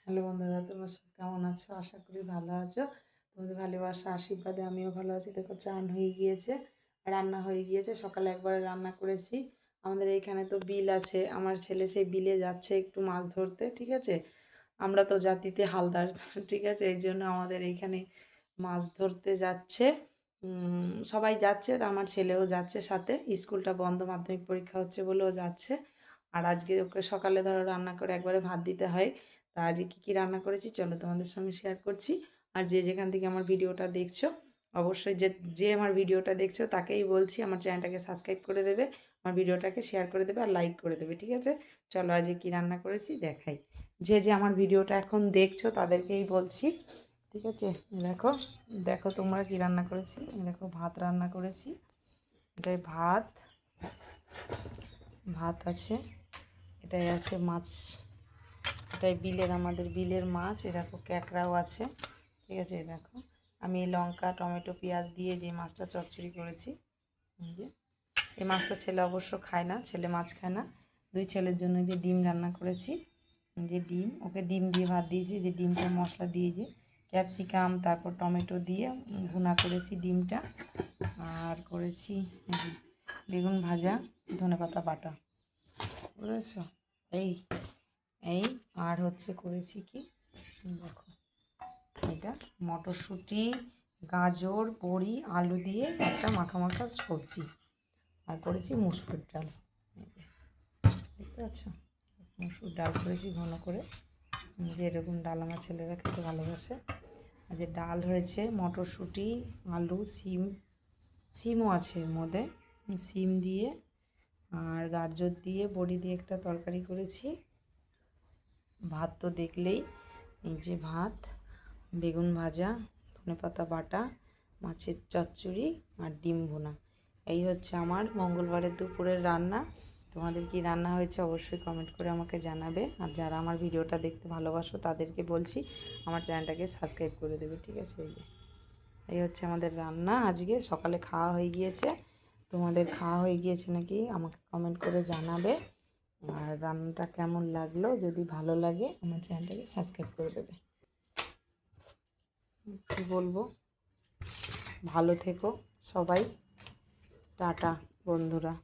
Hello বন্ধুরা, তোমরা সব কেমন আছো? আশা করি ভালো আছো। তোমাদের ভালোবাসা আশীর্বাদে আমিও ভালো আছি। দেখো, চান হয়ে গিয়েছে, রান্না হয়ে গিয়েছে। সকালে একবারে রান্না করেছি। আমাদের এইখানে তো বিল আছে, আমার ছেলে সেই বিলে যাচ্ছে একটু মাছ ধরতে, ঠিক আছে। আমরা তো জাতিতে হালদার, ঠিক আছে, এই জন্য আমাদের এইখানে মাছ ধরতে যাচ্ছে। সবাই যাচ্ছে, আর আমার ছেলেও যাচ্ছে সাথে। স্কুলটা বন্ধ, মাধ্যমিক পরীক্ষা হচ্ছে বলেও যাচ্ছে। আর আজকে ওকে সকালে ধরো রান্না করে একবারে ভাত দিতে হয়। তা আজকে কী রান্না করেছি চলো তোমাদের সঙ্গে শেয়ার করছি। আর যে যেখান থেকে আমার ভিডিওটা দেখছো, অবশ্যই যে আমার ভিডিওটা দেখছো তাকেই বলছি আমার চ্যানেলটাকে সাবস্ক্রাইব করে দেবে, আমার ভিডিওটাকে শেয়ার করে দেবে আর লাইক করে দেবে, ঠিক আছে। চলো আজকে কী রান্না করেছি দেখাই। যে আমার ভিডিওটা এখন দেখছো তাদেরকেই বলছি, ঠিক আছে। দেখো দেখো তোমরা কী রান্না করেছি। দেখো ভাত রান্না করেছি, এটাই ভাত ভাত আছে, এটাই আছে মাছ, এটাই বিলের, আমাদের বিলের মাছ। এ দেখো ক্যাকড়াও আছে, ঠিক আছে। দেখো আমি লঙ্কা টমেটো পেঁয়াজ দিয়ে যে মাছটা চচ্চড়ি করেছি, যে এই মাছটা ছেলে অবশ্য খায় না, ছেলে মাছ খায় না। দুই ছেলের জন্য যে ডিম রান্না করেছি, যে ডিম, ওকে ডিম দিয়ে ভাত দিয়েছি, যে ডিমটা মশলা দিয়ে যে ক্যাপসিকাম তারপর টমেটো দিয়ে ভুনা করেছি ডিমটা। আর করেছি বেগুন ভাজা, ধনেপাতা বাটা, বুঝেছো। এই এই আর হচ্ছে করেছি কি দেখো, এটা মটরশুঁটি গাজর বড়ি আলু দিয়ে একটা মাখা মাখা সবজি। আর করেছি মুসুর ডাল, দেখতে পাচ্ছ, মুসুর ডাল করেছি ঘন করে, যে এরকম ডাল আমার ছেলেরা খেতে ভালোবাসে। আর যে ডাল হয়েছে মটরশুঁটি আলু সিমও আছে এর মধ্যে, সিম দিয়ে আর গাজর দিয়ে বড়ি দিয়ে একটা তরকারি করেছি। ভাত তো দেখলেই, এই যে ভাত, বেগুন ভাজা, ধনেপাতা বাটা, মাছের চচ্চড়ি আর ডিম ভুনা। এই হচ্ছে আমার মঙ্গলবারের দুপুরের রান্না। তোমাদের কি রান্না হয়েছে অবশ্যই কমেন্ট করে আমাকে জানাবে। আর যারা আমার ভিডিওটা দেখতে ভালোবাসো তাদেরকে বলছি আমার চ্যানেলটাকে সাবস্ক্রাইব করে দেবে, ঠিক আছে। এই হচ্ছে আমাদের রান্না আজকে। সকালে খাওয়া হয়ে গিয়েছে, তোমাদের খাওয়া হয়ে গিয়েছে নাকি আমাকে কমেন্ট করে জানাবে। আর রান্নাটা কেমন লাগলো, যদি ভালো লাগে আমার চ্যানেলটাকে সাবস্ক্রাইব করে দেবে। কী বলবো, ভালো থেকো সবাই, টাটা বন্ধুরা।